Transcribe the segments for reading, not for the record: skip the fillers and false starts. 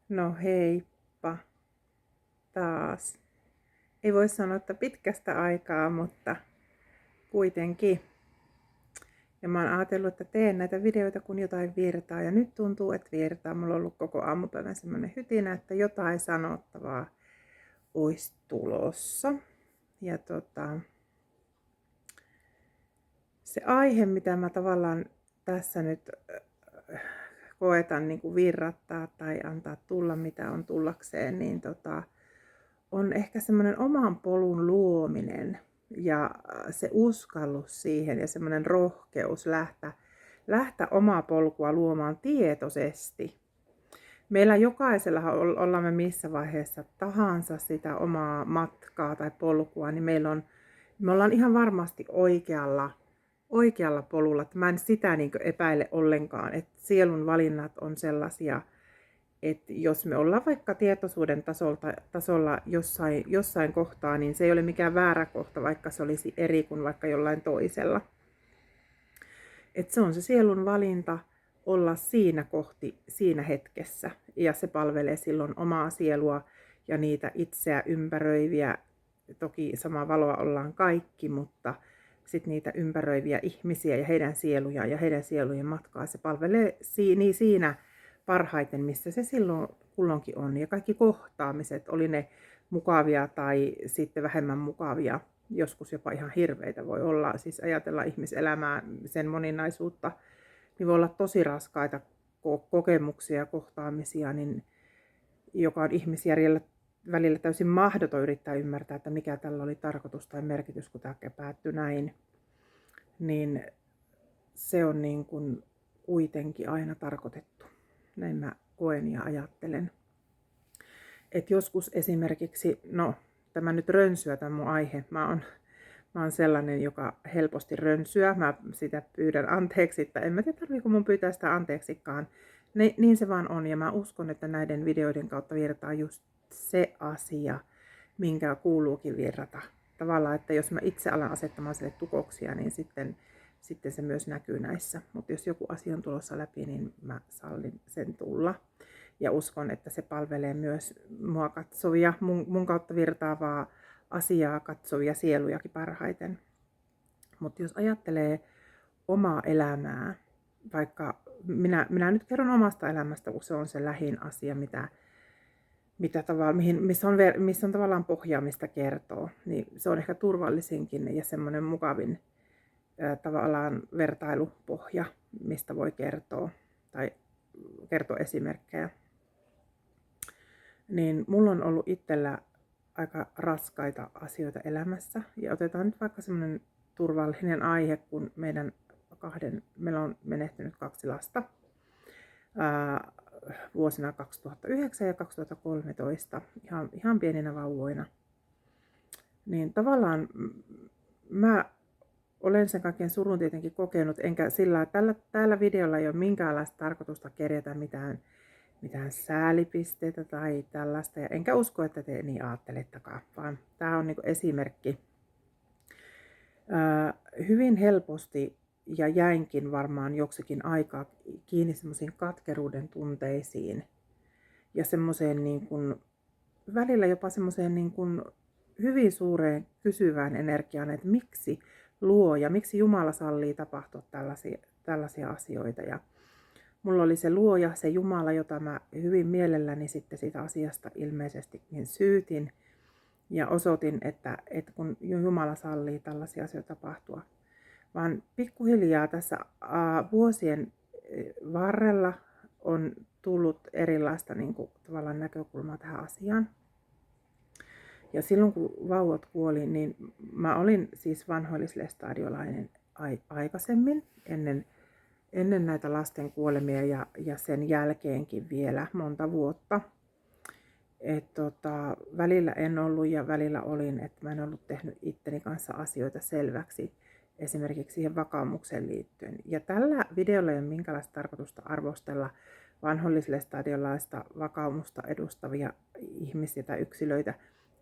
No heippa taas. Ei voi sanoa, että pitkästä aikaa, mutta kuitenkin. Ja mä oon ajatellut, että teen näitä videoita, kun jotain virtaa. Ja nyt tuntuu, että virtaa. Mulla on ollut koko aamupäivän semmoinen hytinä, että jotain sanottavaa olisi tulossa. Ja se aihe, mitä mä tavallaan tässä nyt koetan niin kuin virrattaa tai antaa tulla, mitä on tullakseen, niin on ehkä semmoinen oman polun luominen ja se uskallus siihen ja semmoinen rohkeus lähteä omaa polkua luomaan tietoisesti. Meillä jokaisella ollaan me missä vaiheessa tahansa sitä omaa matkaa tai polkua, niin me ollaan ihan varmasti oikealla polulla. Mä en sitä niin kuin epäile ollenkaan, että sielun valinnat on sellaisia, että jos me ollaan vaikka tietoisuuden tasolla jossain kohtaa, niin se ei ole mikään väärä kohta, vaikka se olisi eri kuin vaikka jollain toisella. Että se on se sielun valinta olla siinä kohti, siinä hetkessä. Ja se palvelee silloin omaa sielua ja niitä itseä ympäröiviä. Toki samaa valoa ollaan kaikki, mutta sitten niitä ympäröiviä ihmisiä ja heidän sielujaan ja heidän sielujen matkaa. Se palvelee siinä parhaiten, missä se silloin kulloinkin on. Ja kaikki kohtaamiset, oli ne mukavia tai sitten vähemmän mukavia, joskus jopa ihan hirveitä voi olla. Siis ajatella ihmiselämää, sen moninaisuutta, niin voi olla tosi raskaita kokemuksia ja kohtaamisia, niin joka on ihmisjärjellä välillä täysin mahdoton yrittää ymmärtää, että mikä tällä oli tarkoitus tai merkitys, kun tämä päättyi näin. Niin se on niin kuin kuitenkin aina tarkoitettu. Näin mä koen ja ajattelen. Et joskus esimerkiksi, tämä nyt rönsyä, tämä mun aihe. Mä oon sellainen, joka helposti rönsyä. Mä sitä pyydän anteeksi, että en mä tiedä, tarviiko mun pyytää sitä anteeksikaan. Niin se vaan on, ja mä uskon, että näiden videoiden kautta virtaa just se asia, minkä kuuluukin virrata. Tavallaan, että jos mä itse alan asettamaan sille tukoksia, niin sitten se myös näkyy näissä. Mutta jos joku asia on tulossa läpi, niin mä sallin sen tulla. Ja uskon, että se palvelee myös mua katsovia, mun kautta virtaavaa asiaa katsovia sielujakin parhaiten. Mutta jos ajattelee omaa elämää, vaikka minä nyt kerron omasta elämästä, kun se on se lähin asia, missä on tavallaan pohjaa, mistä kertoo, niin se on ehkä turvallisinkin ja semmoinen mukavin tavallaan vertailupohja, mistä voi kertoa tai kertoa esimerkkejä. Niin mulla on ollut itsellä aika raskaita asioita elämässä, ja otetaan nyt vaikka semmoinen turvallinen aihe, kun meillä on menehtynyt 2 lasta vuosina 2009 ja 2013 ihan pieninä vauvoina. Niin tavallaan mä olen sen kaiken surun tietenkin kokenut, enkä sillä tällä videolla ei ole minkäänlaista tarkoitusta kerjätä mitään säälipisteitä tai tällaista, ja enkä usko, että te niin ajattelettakaan, vaan tämä on niin kuin esimerkki. Hyvin helposti ja jäinkin varmaan joksikin aikaa kiinni semmoisiin katkeruuden tunteisiin ja semmoiseen niin kuin, välillä jopa semmoiseen niin kuin hyvin suureen kysyvään energiaan, että miksi luoja, miksi Jumala sallii tapahtua tällaisia asioita. Ja mulla oli se luoja, se Jumala, jota mä hyvin mielelläni sitten siitä asiasta ilmeisestikin syytin ja osoitin, että kun Jumala sallii tällaisia asioita tapahtua. Vaan pikkuhiljaa tässä vuosien varrella on tullut erilaista niin kuin, tavallaan näkökulmaa tähän asiaan. Ja silloin kun vauvat kuoli, niin mä olin siis vanhoillislestadiolainen aikaisemmin, ennen näitä lasten kuolemia ja sen jälkeenkin vielä monta vuotta. Välillä en ollut ja välillä olin, että mä en ollut tehnyt itteni kanssa asioita selväksi, esimerkiksi siihen vakaumukseen liittyen. Ja tällä videolla ei ole minkäänlaista tarkoitusta arvostella vanhoillislestadiolaista vakaumusta edustavia ihmisiä tai yksilöitä.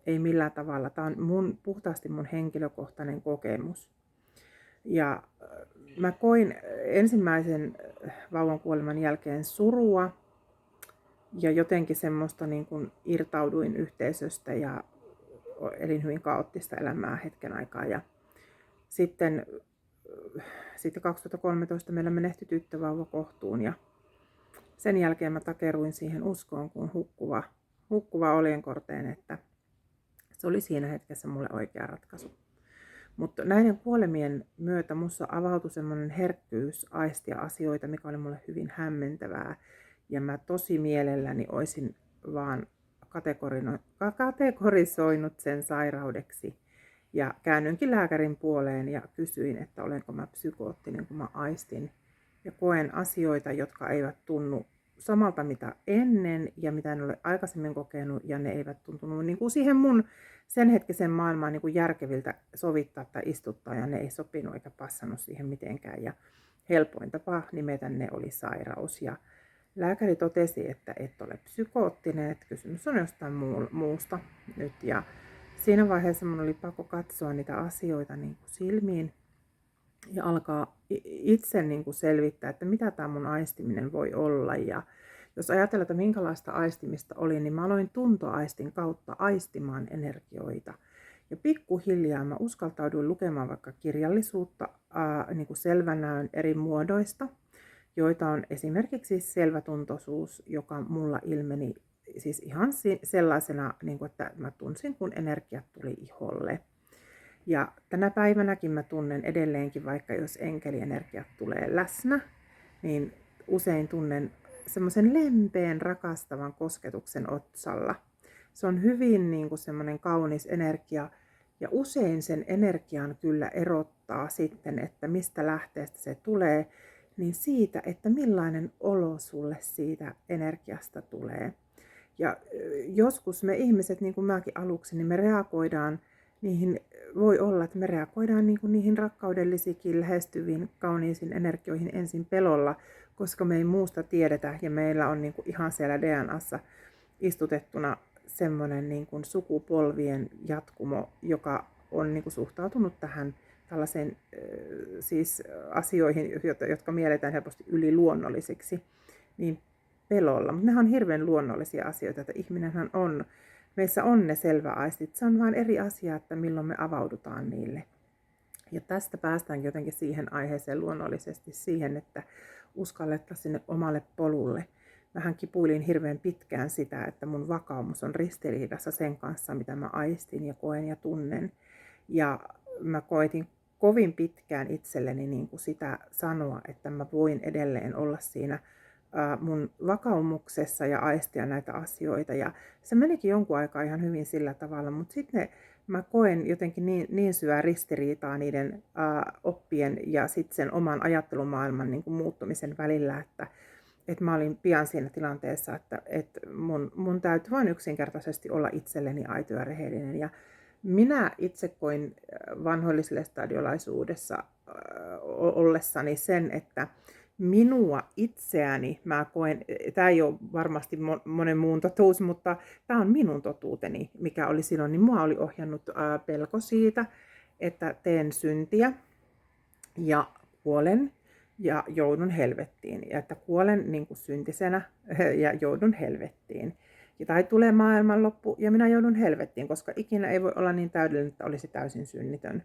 Ei millään tavalla. Tämä on puhtaasti mun henkilökohtainen kokemus. Ja mä koin ensimmäisen vauvan kuoleman jälkeen surua Ja jotenkin semmoista niin kuin irtauduin yhteisöstä ja elin hyvin kaoottista elämää hetken aikaa. Ja sitten 2013 meillä menehtyi tyttövauva kohtuun ja sen jälkeen mä takeruin siihen uskoon kuin hukkuva oljenkorteen, että se oli siinä hetkessä mulle oikea ratkaisu. Mutta näiden kuolemien myötä musta avautui semmoinen herkkyys aistia asioita, mikä oli mulle hyvin hämmentävää. Ja mä tosi mielelläni olisin vaan kategorisoinut sen sairaudeksi. Ja käännynkin lääkärin puoleen ja kysyin, että olenko mä psykoottinen, kun mä aistin. Ja koen asioita, jotka eivät tunnu samalta mitä ennen ja mitä en ole aikaisemmin kokenut. Ja ne eivät tuntunut niin kuin siihen mun sen hetkisen maailmaan niin kuin järkeviltä sovittaa tai istuttaa. Ja ne ei sopinut eikä passannut siihen mitenkään. Ja helpoin tapa nimetä ne oli sairaus. Ja lääkäri totesi, että et ole psykoottinen, että kysymys on jostain muusta nyt. Ja siinä vaiheessa mun oli pakko katsoa niitä asioita niin kuin silmiin ja alkaa itse niin kuin selvittää, että mitä tämä mun aistiminen voi olla. Ja jos ajatellaan, että minkälaista aistimista oli, niin mä aloin tuntoaistin kautta aistimaan energioita. Ja pikkuhiljaa mä uskaltauduin lukemaan vaikka kirjallisuutta niin kuin selvänäön eri muodoista, joita on esimerkiksi selvätuntoisuus, joka mulla ilmeni siis ihan sellaisena, niin kuin, että mä tunsin, kun energiat tuli iholle. Ja tänä päivänäkin mä tunnen edelleenkin, vaikka jos enkelienergiat tulee läsnä, niin usein tunnen semmoisen lempeän, rakastavan kosketuksen otsalla. Se on hyvin niin kuin semmoinen kaunis energia, ja usein sen energian kyllä erottaa sitten, että mistä lähteestä se tulee, niin siitä, että millainen olo sulle siitä energiasta tulee. Ja joskus me ihmiset, niin kuin mäkin aluksi, niin me reagoidaan niihin, voi olla, että me reagoidaan niin kuin niihin rakkaudellisiin, lähestyviin, kauniisiin energioihin ensin pelolla, koska me ei muusta tiedetä ja meillä on niin kuin ihan siellä DNAssa istutettuna semmoinen niin kuin sukupolvien jatkumo, joka on niin kuin suhtautunut tähän tällaiseen siis asioihin, jotka mielletään helposti yliluonnollisiksi, niin pelolla. Mutta nehän on hirveän luonnollisia asioita, että ihminenhän on, meissä on ne selväaistit. Se on vain eri asia, että milloin me avaudutaan niille. Ja tästä päästäänkin jotenkin siihen aiheeseen luonnollisesti siihen, että uskallettaisiin sinne omalle polulle. Mähän kipuilin hirveän pitkään sitä, että mun vakaumus on ristiriidassa sen kanssa, mitä mä aistin ja koen ja tunnen. Ja mä koitin kovin pitkään itselleni niin kuin sitä sanoa, että mä voin edelleen olla siinä mun vakaumuksessa ja aistia näitä asioita. Ja se menikin jonkun aikaa ihan hyvin sillä tavalla, mutta sitten mä koen jotenkin niin syvää ristiriitaa niiden oppien ja sitten sen oman ajattelumaailman niin kuin muuttumisen välillä, että mä olin pian siinä tilanteessa, että mun täytyy vain yksinkertaisesti olla itselleni aito ja rehellinen. Ja minä itse koin vanhoilliselle stadiolaisuudessa ollessani sen, että minua itseäni mä koen, tämä ei ole varmasti monen muun totuus, mutta tämä on minun totuuteni, mikä oli silloin, niin mua oli ohjannut pelko siitä, että teen syntiä ja kuolen ja joudun helvettiin. Ja että kuolen niin kuin syntisenä ja joudun helvettiin. Tai tulee maailmanloppu ja minä joudun helvettiin, koska ikinä ei voi olla niin täydellinen, että olisi täysin synnitön.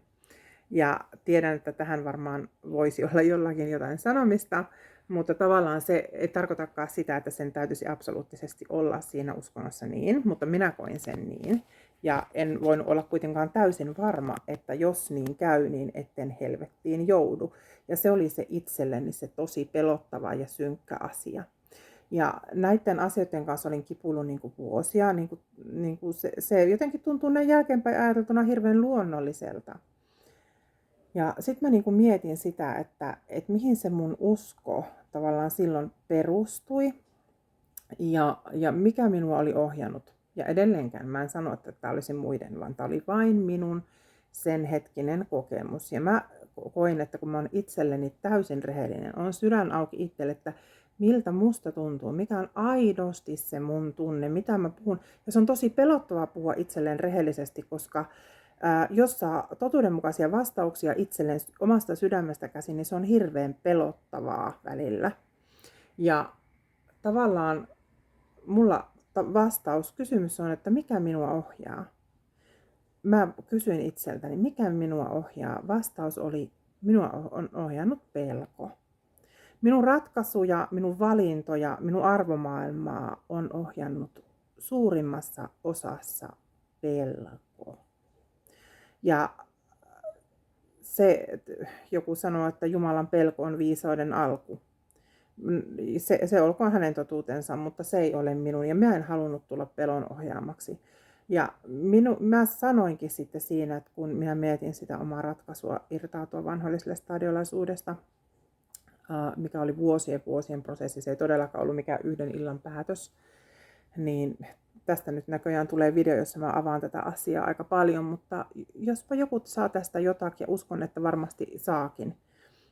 Ja tiedän, että tähän varmaan voisi olla jollakin jotain sanomista, mutta tavallaan se ei tarkoitakaan sitä, että sen täytyisi absoluuttisesti olla siinä uskonnossa niin, mutta minä koin sen niin. Ja en voinut olla kuitenkaan täysin varma, että jos niin käy, niin etten helvettiin joudu. Ja se oli se itselleni se tosi pelottava ja synkkä asia. Ja näiden asioiden kanssa olin kipuillut niin kuin vuosia. Niin kuin se jotenkin tuntuu näin jälkeenpäin ajateltuna hirveän luonnolliselta. Ja sitten mä niin kuin mietin sitä, että mihin se mun usko tavallaan silloin perustui ja mikä minua oli ohjannut. Ja edelleenkään mä en sano, että tämä olisi muiden, vaan tämä oli vain minun sen hetkinen kokemus. Ja mä koin, että kun mä oon itselleni täysin rehellinen, on sydän auki itselle, että miltä musta tuntuu, mikä on aidosti se mun tunne, mitä mä puhun. Ja se on tosi pelottavaa puhua itselleen rehellisesti, koska jos saa totuudenmukaisia vastauksia itselleen omasta sydämestä käsin, niin se on hirveän pelottavaa välillä. Ja tavallaan mulla kysymys on, että mikä minua ohjaa? Mä kysyin itseltäni, mikä minua ohjaa? Vastaus oli, minua on ohjannut pelko. Minun ratkaisuja, minun valintoja, minun arvomaailmaa on ohjannut suurimmassa osassa pelko. Ja joku sanoo, että Jumalan pelko on viisauden alku. Se olkoon hänen totuutensa, mutta se ei ole minun. Ja mä en halunnut tulla pelon ohjaamaksi. Ja mä sanoinkin sitten siinä, että kun minä mietin sitä omaa ratkaisua irtautua vanholliselle stadiolaisuudesta, mikä oli vuosien prosessi, se ei todellakaan ollut mikään yhden illan päätös, niin tästä nyt näköjään tulee video, jossa mä avaan tätä asiaa aika paljon, mutta jospa joku saa tästä jotakin, ja uskon, että varmasti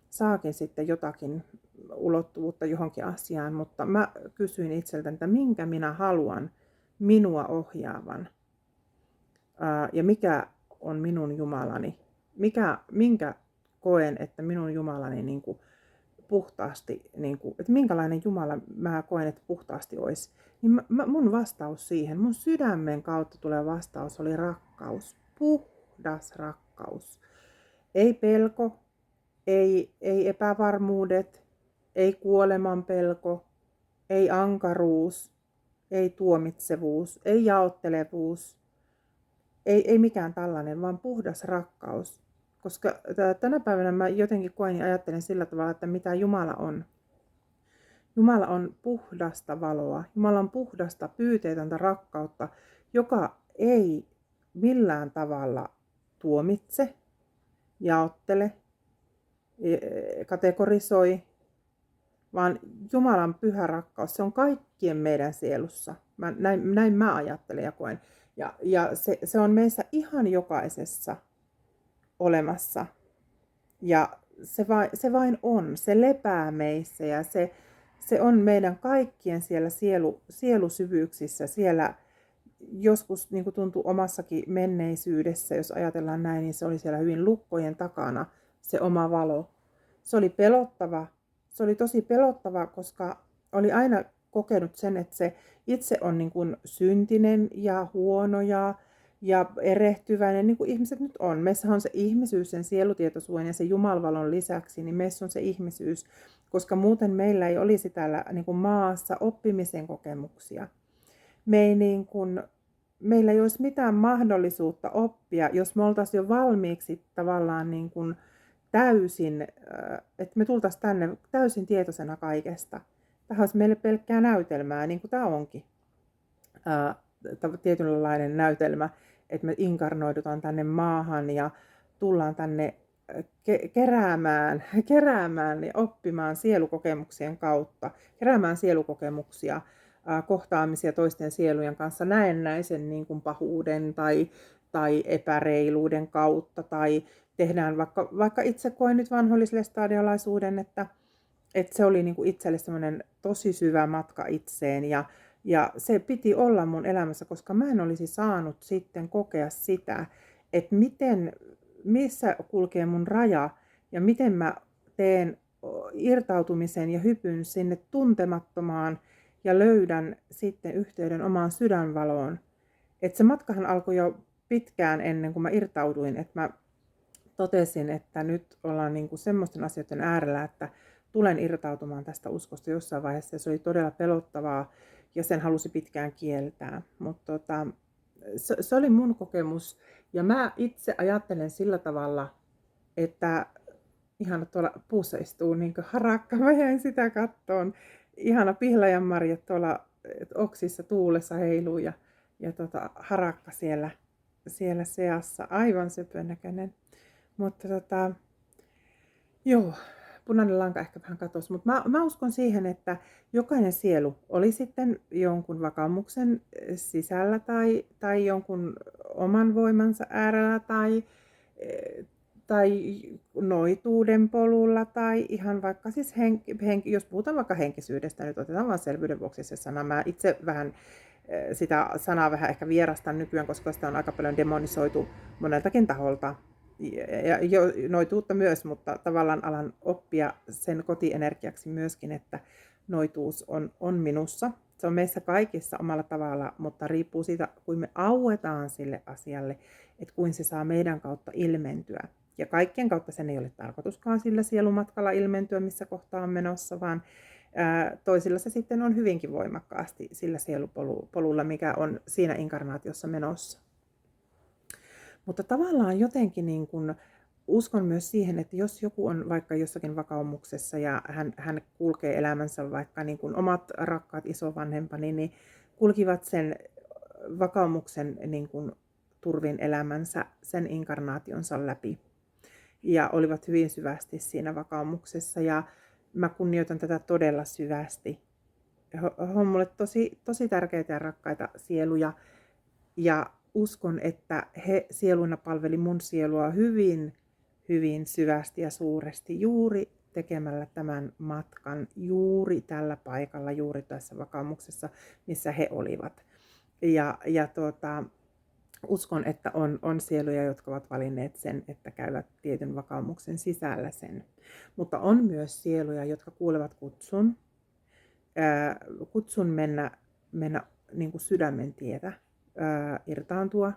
saakin sitten jotakin ulottuvuutta johonkin asiaan, mutta mä kysyin itseltäni, että minkä minä haluan minua ohjaavan, ja mikä on minun Jumalani, minkä koen, että minun Jumalani niin kuin puhtaasti, että minkälainen Jumala mä koen, että puhtaasti olisi, niin mun vastaus siihen, mun sydämen kautta tuleva vastaus oli rakkaus, puhdas rakkaus. Ei pelko, ei epävarmuudet, ei kuoleman pelko, ei ankaruus, ei tuomitsevuus, ei jaottelevuus, ei mikään tällainen, vaan puhdas rakkaus. Koska tänä päivänä mä jotenkin koen ja ajattelen sillä tavalla, että mitä Jumala on. Jumala on puhdasta valoa. Jumala on puhdasta, pyyteetöntä rakkautta, joka ei millään tavalla tuomitse, jaottele, kategorisoi, vaan Jumalan pyhä rakkaus, se on kaikkien meidän sielussa. Näin mä ajattelen ja koen. Ja se on meissä ihan jokaisessa olemassa. Ja se vain on, se lepää meissä ja se on meidän kaikkien siellä sielusyvyyksissä, siellä joskus niin kuin tuntuu omassakin menneisyydessä, jos ajatellaan näin, niin se oli siellä hyvin lukkojen takana se oma valo. Se oli pelottava, se oli tosi pelottava, koska oli aina kokenut sen, että se itse on niin kuin syntinen ja huono ja erehtyväinen, niin kuin ihmiset nyt on. Meissä on se ihmisyys sen sielutietoisuuden ja sen Jumalvalon lisäksi, niin meissä on se ihmisyys, koska muuten meillä ei olisi täällä niin kuin maassa oppimisen kokemuksia. Meillä ei olisi mitään mahdollisuutta oppia, jos me oltaisiin jo valmiiksi tavallaan niin kuin täysin, että me tultaisiin tänne täysin tietoisena kaikesta. Tämä olisi meille pelkkää näytelmää, niin kuin tämä onkin. Tietynlainen näytelmä, että me inkarnoidutaan tänne maahan ja tullaan tänne keräämään ja oppimaan sielukokemuksien kautta, keräämään sielukokemuksia, kohtaamisia toisten sielujen kanssa näennäisen niin kuin pahuuden tai epäreiluuden kautta, tai tehdään vaikka itse koen nyt vanholliselle stadiolaisuuden, että se oli niin kuin itselle semmoinen tosi syvä matka itseen, ja se piti olla mun elämässä, koska mä en olisi saanut sitten kokea sitä, että missä kulkee mun raja ja miten mä teen irtautumisen ja hypyn sinne tuntemattomaan ja löydän sitten yhteyden omaan sydänvaloon. Et se matkahan alkoi jo pitkään ennen kuin mä irtauduin, että mä totesin, että nyt ollaan niinku semmoisten asioiden äärellä, että tulen irtautumaan tästä uskosta jossain vaiheessa, ja se oli todella pelottavaa ja sen halusi pitkään kieltää, mutta se oli mun kokemus, ja mä itse ajattelen sillä tavalla, että ihana tuolla puussa istuu niin kuin harakka, mä jäin sitä kattoon, ihana pihlajanmarjat tuolla oksissa tuulessa heiluu ja harakka siellä seassa, aivan söpön näköinen, mutta joo. Punainen lanka ehkä vähän katosi, mutta mä uskon siihen, että jokainen sielu oli sitten jonkun vakaumuksen sisällä tai jonkun oman voimansa äärellä tai noituuden polulla tai ihan vaikka siis jos puhutaan vaikka henkisyydestä, nyt otetaan vain selvyyden vuoksi se sana. Mä itse vähän sitä sanaa vähän ehkä vierastan nykyään, koska sitä on aika paljon demonisoitu moneltakin taholta. Ja noituutta myös, mutta tavallaan alan oppia sen kotienergiaksi myöskin, että noituus on minussa. Se on meissä kaikissa omalla tavalla, mutta riippuu siitä, kuin me auetaan sille asialle, että kuin se saa meidän kautta ilmentyä. Ja kaikkien kautta sen ei ole tarkoituskaan sillä sielumatkalla ilmentyä, missä kohtaa on menossa, vaan toisilla se sitten on hyvinkin voimakkaasti sillä sielupolulla, mikä on siinä inkarnaatiossa menossa. Mutta tavallaan jotenkin niin kuin uskon myös siihen, että jos joku on vaikka jossakin vakaumuksessa ja hän kulkee elämänsä vaikka niin kuin omat rakkaat isovanhempani, niin kulkivat sen vakaumuksen niin kuin turvin elämänsä sen inkarnaationsa läpi ja olivat hyvin syvästi siinä vakaumuksessa ja mä kunnioitan tätä todella syvästi. He on mulle tosi tärkeitä ja rakkaita sieluja ja uskon, että he sieluina palveli mun sielua hyvin, hyvin syvästi ja suuresti juuri tekemällä tämän matkan juuri tällä paikalla, juuri tässä vakaumuksessa, missä he olivat. Uskon, että on sieluja, jotka ovat valinneet sen, että käyvät tietyn vakaumuksen sisällä sen. Mutta on myös sieluja, jotka kuulevat kutsun mennä niin kuin sydämen tietä, irtaantua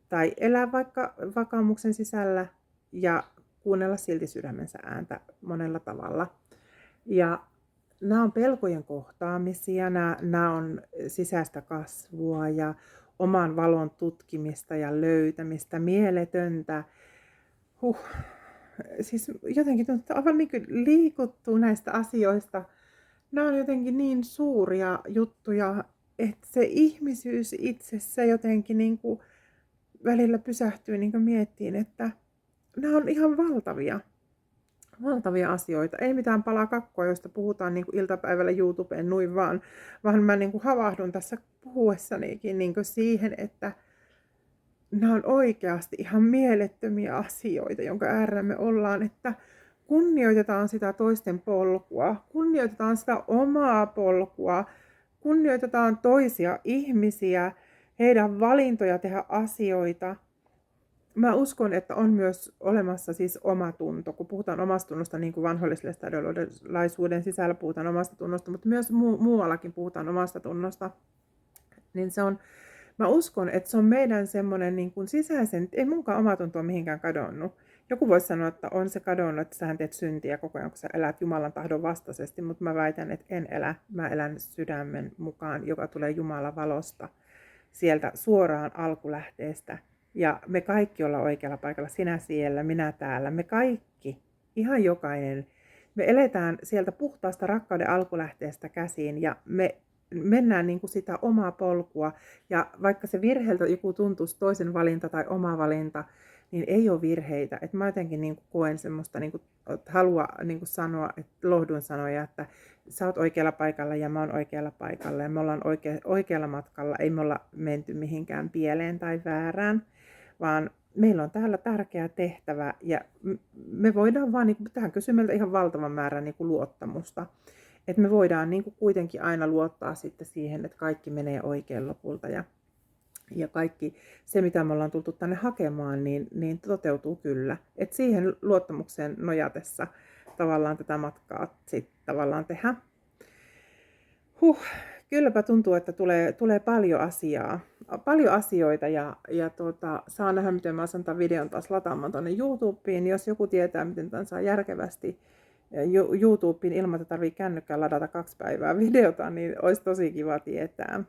tai elää vaikka vakaumuksen sisällä ja kuunnella silti sydämensä ääntä monella tavalla. Ja nämä on pelkojen kohtaamisia, nämä on sisäistä kasvua ja oman valon tutkimista ja löytämistä, mieletöntä. Siis jotenkin tuntuu, että aivan niin kuin liikuttuu näistä asioista. Nämä on jotenkin niin suuria juttuja, että se ihmisyys itsessä jotenkin niin kuin välillä pysähtyy niin kuin miettiin, että nämä on ihan valtavia asioita. Ei mitään palaa kakkoa, josta puhutaan niin kuin iltapäivällä YouTubeen noin vaan mä niin kuin havahdun tässä puhuessanikin niin kuin siihen, että nämä on oikeasti ihan mielettömiä asioita, jonka äärellä me ollaan, että kunnioitetaan sitä toisten polkua, kunnioitetaan sitä omaa polkua, kunnioitetaan toisia ihmisiä, heidän valintoja tehdä asioita. Mä uskon, että on myös olemassa siis omatunto, kun puhutaan omasta tunnosta, niin kuin vanhoillislaisuuden sisällä puhutaan omasta tunnosta, mutta myös muuallakin puhutaan omasta tunnosta, niin se on, mä uskon, että se on meidän semmoinen niin kuin sisäisen, ei munkaan omatunto ole mihinkään kadonnut. Joku voisi sanoa, että on se kadonnut, että sähän teet syntiä koko ajan, kun sä elät Jumalan tahdon vastaisesti, mutta mä väitän, että en elä. Mä elän sydämen mukaan, joka tulee Jumalan valosta, sieltä suoraan alkulähteestä. Ja me kaikki ollaan oikealla paikalla, sinä siellä, minä täällä, me kaikki, ihan jokainen. Me eletään sieltä puhtaasta rakkauden alkulähteestä käsiin ja me mennään niin kuin sitä omaa polkua. Ja vaikka se virheeltä joku tuntuisi toisen valinta tai oma valinta, niin ei ole virheitä. Et mä jotenkin niin kuin koen semmoista, niin kuin, että halua niin kuin sanoa, että lohdun sanoja, että sä oot oikealla paikalla ja mä oon oikealla paikalla ja me ollaan oikealla matkalla. Ei me olla menty mihinkään pieleen tai väärään, vaan meillä on täällä tärkeä tehtävä ja me voidaan vaan, niin kuin, tähän kysyy meiltä ihan valtavan määrän niin kuin luottamusta. Että me voidaan niin kuin kuitenkin aina luottaa sitten siihen, että kaikki menee oikein lopulta ja kaikki se, mitä me ollaan tultu tänne hakemaan, niin toteutuu kyllä. Että siihen luottamukseen nojatessa tavallaan tätä matkaa sitten tavallaan tehdä. Kylläpä tuntuu, että tulee paljon asioita ja saa nähdä, miten mä saan tämän videon taas lataamaan tuonne YouTubeen. Jos joku tietää, miten tämän saa järkevästi YouTubeen ilman, että tarvii kännykkään ladata 2 päivää videota, niin olisi tosi kiva tietää.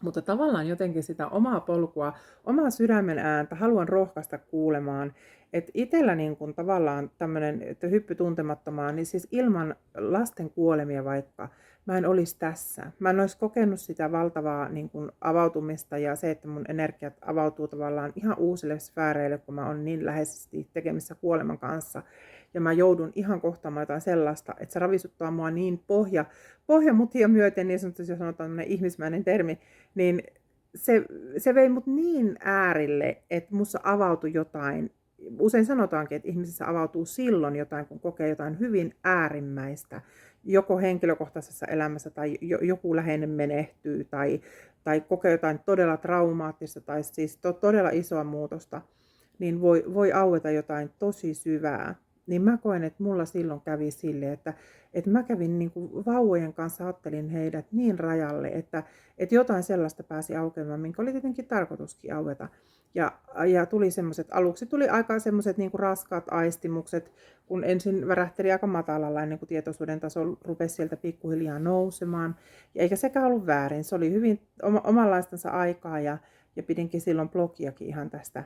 Mutta tavallaan jotenkin sitä omaa polkua, omaa sydämen ääntä haluan rohkaista kuulemaan. Että itsellä niin kun tavallaan tämmöinen hyppy tuntemattomaan, niin siis ilman lasten kuolemia vaikka, mä en olisi tässä. Mä en olisi kokenut sitä valtavaa niin kun avautumista ja se, että mun energiat avautuu tavallaan ihan uusille sfääreille, kun mä oon niin läheisesti tekemissä kuoleman kanssa. Ja mä joudun ihan kohtaamaan jotain sellaista, että se ravisuttaa mua niin pohjamutia myöten, niin sanotusti jos sanotaan tämmöinen ihmismäinen termi, niin se vei mut niin äärille, että musta avautui jotain. Usein sanotaankin, että ihmisissä avautuu silloin jotain, kun kokee jotain hyvin äärimmäistä, joko henkilökohtaisessa elämässä tai joku läheinen menehtyy tai kokee jotain todella traumaattista tai siis todella isoa muutosta, niin voi aueta jotain tosi syvää. niin mä koen, että mulla silloin kävi silleen, että mä kävin niin kuin vauvojen kanssa, ottelin heidät niin rajalle, että jotain sellaista pääsi aukeamaan, minkä oli tietenkin tarkoituskin aueta. Ja tuli semmoiset, aluksi tuli aika semmoiset niin kuin raskaat aistimukset, kun ensin värähteli aika matalalla ennen kuin tietoisuuden taso rupesi sieltä pikkuhiljaa nousemaan. Ja eikä sekään ollut väärin, se oli hyvin omanlaistansa aikaa ja pidinkin silloin blogiakin ihan tästä,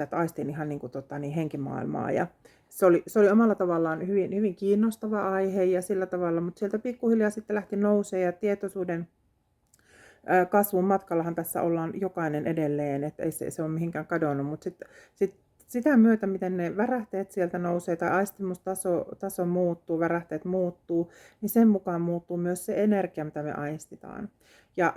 että aistin ihan niin kuin, henkimaailmaa. Ja se oli omalla tavallaan hyvin, hyvin kiinnostava aihe ja sillä tavalla, mutta sieltä pikkuhiljaa sitten lähti nousee ja tietoisuuden kasvun matkallahan tässä ollaan jokainen edelleen, että ei se ole mihinkään kadonnut, mutta sitä myötä, miten ne värähteet sieltä nousee tai aistimustaso muuttuu, värähteet muuttuu, niin sen mukaan muuttuu myös se energia, mitä me aistitaan. Ja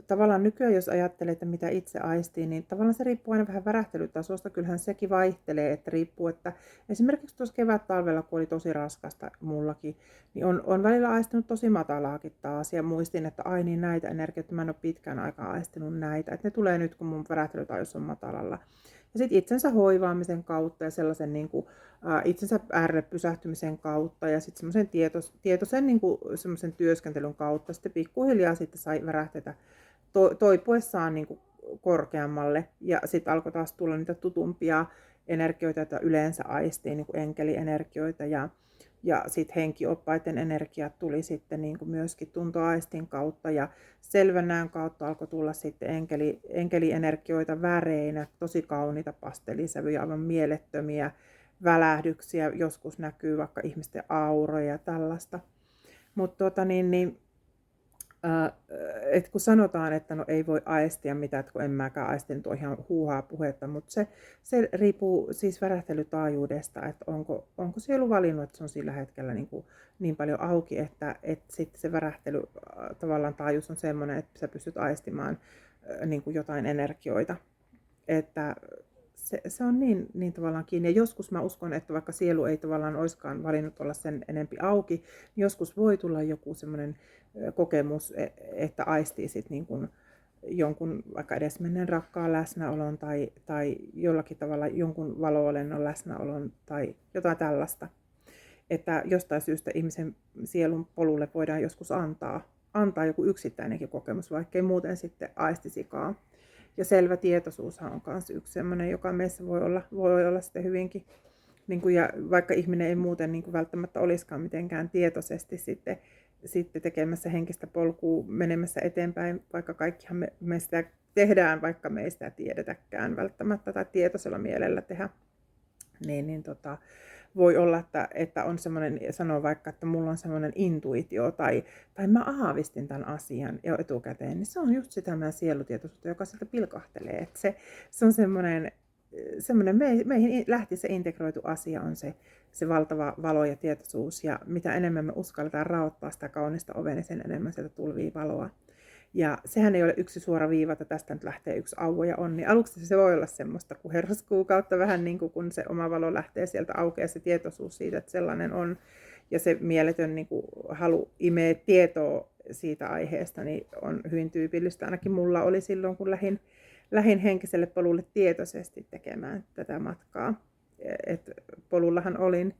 tavallaan nykyään, jos ajattelee, että mitä itse aistii, niin tavallaan se riippuu aina vähän värähtelytasosta. Kyllähän sekin vaihtelee, että riippuu, että esimerkiksi tuossa kevät-talvella, kun oli tosi raskasta mullakin, niin on välillä aistinut tosi matalaakin taas. Ja muistin, että ai niin näitä energioita, mä en ole pitkään aikaa aistinut näitä. Että ne tulee nyt, kun mun värähtelytaajuus on matalalla. Ja sitten itsensä hoivaamisen kautta ja sellaisen niin kuin, itsensä äärelle pysähtymisen kautta ja sitten semmoisen tietoisen niin kuin, semmoisen työskentelyn kautta sitten pikkuhiljaa sitten sai värähteitä toipuessaan niin kuin korkeammalle ja sitten alkoi taas tulla niitä tutumpia energioita, joita yleensä aistii, niin kuin enkelienergioita ja sitten henkioppaiden energiat tuli sitten niin kuin myöskin tuntoaistin kautta ja selvänäön kautta alkoi tulla sitten enkelienergioita väreinä, tosi kauniita pastelisävyjä, aivan mielettömiä välähdyksiä, joskus näkyy vaikka ihmisten auroja ja tällaista. Mutta et kun sanotaan, että no ei voi aistia mitään, että kun en mäkään aistin tuo ihan huuhaa puhetta, mutta se riippuu siis värähtelytaajuudesta, että onko sielu valinnut, että se on sillä hetkellä niin paljon auki, että sitten se värähtely tavallaan taajuus on semmoinen, että sä pystyt aistimaan niin kuin jotain energioita. Että se on niin tavallaan kiinni. Ja joskus mä uskon, että vaikka sielu ei tavallaan olisikaan valinnut olla sen enempi auki, niin joskus voi tulla joku semmoinen kokemus, että aistii sit niin kuin jonkun vaikka edesmenneen rakkaan läsnäolon tai jollakin tavalla jonkun valo-olennon läsnäolon tai jotain tällaista. Että jostain syystä ihmisen sielun polulle voidaan joskus antaa joku yksittäinenkin kokemus, vaikkei muuten sitten aistisikaan. Ja selvä tietoisuushan on myös yksi sellainen, joka meissä voi olla sitten hyvinkin, niin kuin, ja vaikka ihminen ei muuten niin kuin välttämättä olisikaan mitenkään tietoisesti sitten tekemässä henkistä polkua menemässä eteenpäin, vaikka kaikkihan me sitä tehdään, vaikka me ei sitä tiedetäkään välttämättä tai tietoisella mielellä tehdä, niin voi olla, että on semmoinen, sanoo vaikka, että mulla on semmoinen intuitio tai mä aavistin tämän asian jo etukäteen, niin se on just sitä meidän sielutietoisuutta, joka sieltä pilkahtelee. Että se on semmoinen meihin lähti se integroitu asia on se valtava valo ja tietoisuus, ja mitä enemmän me uskalletaan raottaa sitä kaunista ovea, niin sen enemmän sieltä tulvii valoa. Ja sehän ei ole yksi suora viiva, että tästä nyt lähtee yksi auvo ja onni. Aluksi se voi olla semmoista kuherraskuukautta vähän niin kuin kun se oma valo lähtee sieltä aukeaa, se tietoisuus siitä, että sellainen on. Ja se mieletön niin kuin halu imeä tietoa siitä aiheesta niin on hyvin tyypillistä. Ainakin mulla oli silloin, kun lähdin henkiselle polulle tietoisesti tekemään tätä matkaa. Et polullahan olin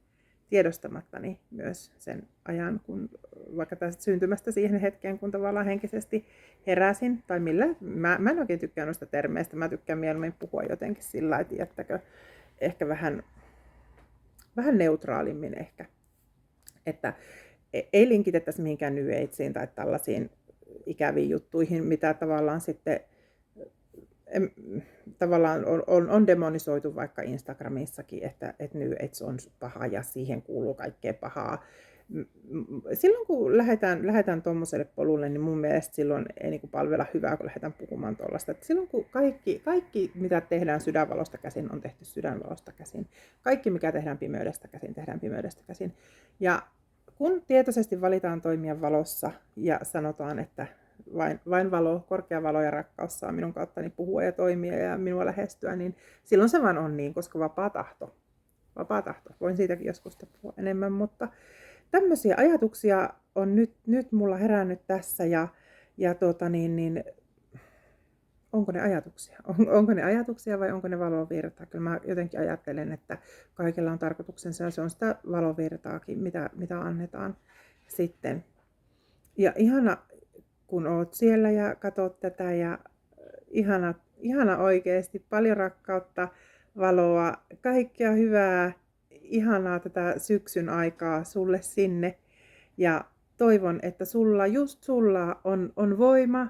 tiedostamattani myös sen ajan, kun vaikka tästä syntymästä siihen hetkeen, kun tavallaan henkisesti heräsin, tai mä en oikein tykkää noista termeistä, mä tykkään mieluummin puhua jotenkin sillä, että jättäkö ehkä vähän neutraalimmin ehkä, että ei linkitettäisi mihinkään New Ageen tai tällaisiin ikäviin juttuihin, mitä tavallaan sitten tavallaan on demonisoitu vaikka Instagramissakin, että New Age on paha ja siihen kuuluu kaikkea pahaa. Silloin kun lähdetään tuommoiselle polulle, niin mun mielestä silloin ei niin kuin palvella hyvää, kun lähdetään puhumaan tuollaista. Silloin kun kaikki, mitä tehdään sydänvalosta käsin, on tehty sydänvalosta käsin. Kaikki, mikä tehdään pimeydestä käsin, tehdään pimeydestä käsin. Ja kun tietoisesti valitaan toimia valossa ja sanotaan, että vain valo, korkea valo ja rakkaus saa minun kauttani puhua ja toimia ja minua lähestyä, niin silloin se vaan on niin, koska vapaa tahto. Voin siitäkin joskus puhua enemmän, mutta tämmöisiä ajatuksia on nyt mulla herännyt tässä ja onko ne ajatuksia? Onko ne ajatuksia vai onko ne valovirtaa? Kyllä mä jotenkin ajattelen, että kaikilla on tarkoituksensa ja se on sitä valovirtaakin, mitä annetaan sitten. Ja ihana, kun oot siellä ja katsot tätä ja ihana oikeasti, paljon rakkautta, valoa, kaikkea hyvää, ihanaa tätä syksyn aikaa sulle sinne. Ja toivon, että just sulla on voima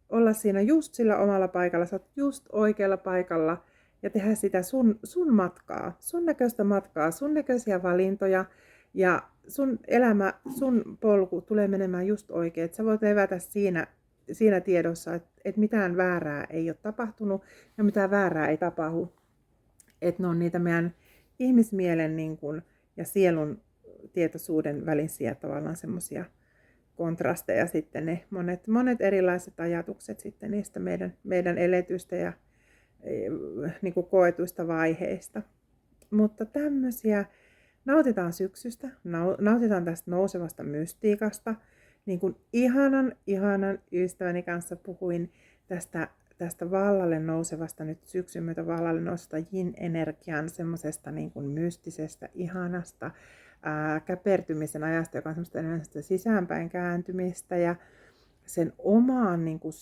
olla siinä just sillä omalla paikalla, sä oot just oikealla paikalla ja tehdä sitä sun matkaa, sun näköistä matkaa, sun näköisiä valintoja ja sun elämä, sun polku tulee menemään just oikein. Että sä voit levätä siinä tiedossa, että mitään väärää ei ole tapahtunut ja mitään väärää ei tapahdu. Että ne on niitä meidän ihmismielen niin kun, ja sielun tietoisuuden välisiä tavallaan semmoisia kontrasteja sitten ne monet erilaiset ajatukset sitten niistä meidän eletystä ja niin kuin koetuista vaiheista. Mutta tämmöisiä, nautitaan syksystä, nautitaan tästä nousevasta mystiikasta. Niin kuin ihanan ystäväni kanssa puhuin tästä vallalle nousevasta, nyt syksyn myötä vallalle nousevasta yin-energian, semmoisesta niin kuin mystisestä, ihanasta käpertymisen ajasta, joka on semmoista enemmän sisäänpäin kääntymistä ja sen omaan niin kuin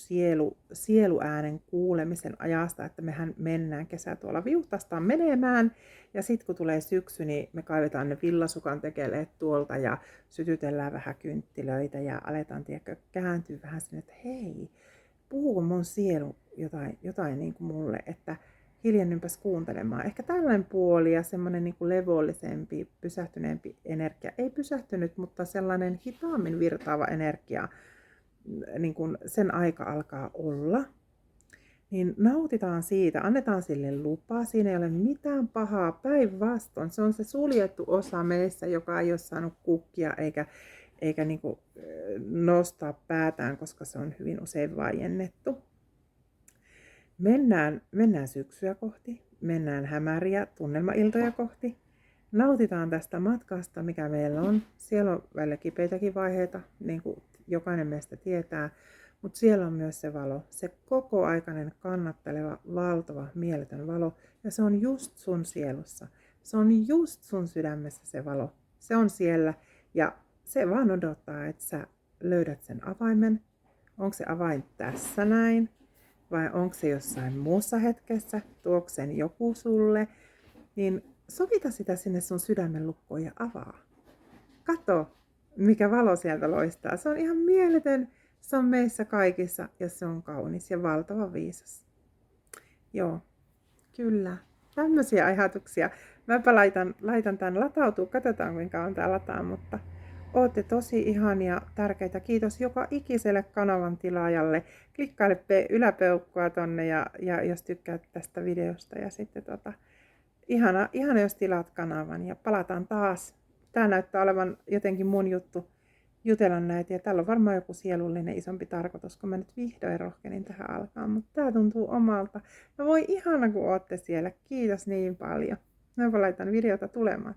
sieluäänen kuulemisen ajasta, että mehän mennään kesä tuolla viuhtastaan menemään ja sitten kun tulee syksy, niin me kaivetaan ne villasukan tekeleet tuolta ja sytytellään vähän kynttilöitä ja aletaan kääntyä vähän sinne, että hei, puhuuko mun sielu jotain niin kuin mulle, että hiljennynpäs kuuntelemaan. Ehkä tällainen puoli ja semmoinen niin kuin levollisempi, pysähtyneempi energia. Ei pysähtynyt, mutta sellainen hitaammin virtaava energia, niin kuin sen aika alkaa olla. Niin nautitaan siitä, annetaan sille lupa. Siinä ei ole mitään pahaa, päinvastoin. Se on se suljettu osa meissä, joka ei ole saanut kukkia eikä niin kuin nostaa päätään, koska se on hyvin usein vaiennettu. Mennään syksyä kohti, mennään hämäriä tunnelmailtoja kohti. Nautitaan tästä matkasta, mikä meillä on. Siellä on välillä kipeitäkin vaiheita, niin kuin jokainen meistä tietää. Mutta siellä on myös se valo, se kokoaikainen, kannatteleva, valtava, mieletön valo. Ja se on just sun sielussa. Se on just sun sydämessä se valo. Se on siellä ja se vaan odottaa, että sä löydät sen avaimen. Onko se avain tässä näin? Vai onko se jossain muussa hetkessä? Tuoko sen joku sulle? Niin sovita sitä sinne sun sydämen lukkoon ja avaa. Kato, mikä valo sieltä loistaa. Se on ihan mieletön. Se on meissä kaikissa ja se on kaunis ja valtava viisas. Joo, kyllä. Tämmöisiä ajatuksia. Mäpä laitan tämän latautua. Katsotaan kuinka on tää lataa, mutta ootte tosi ihania, tärkeitä. Kiitos joka ikiselle kanavan tilaajalle. Klikkaile yläpeukkua tonne ja jos tykkäät tästä videosta. Ja sitten ihana jos tilaat kanavan ja palataan taas. Tää näyttää olevan jotenkin mun juttu jutella näitä ja tällä on varmaan joku sielullinen isompi tarkoitus, kun mä nyt vihdoin rohkenin tähän alkaa, mutta tää tuntuu omalta. No voi ihana kun ootte siellä. Kiitos niin paljon. Mä laitan videota tulemaan.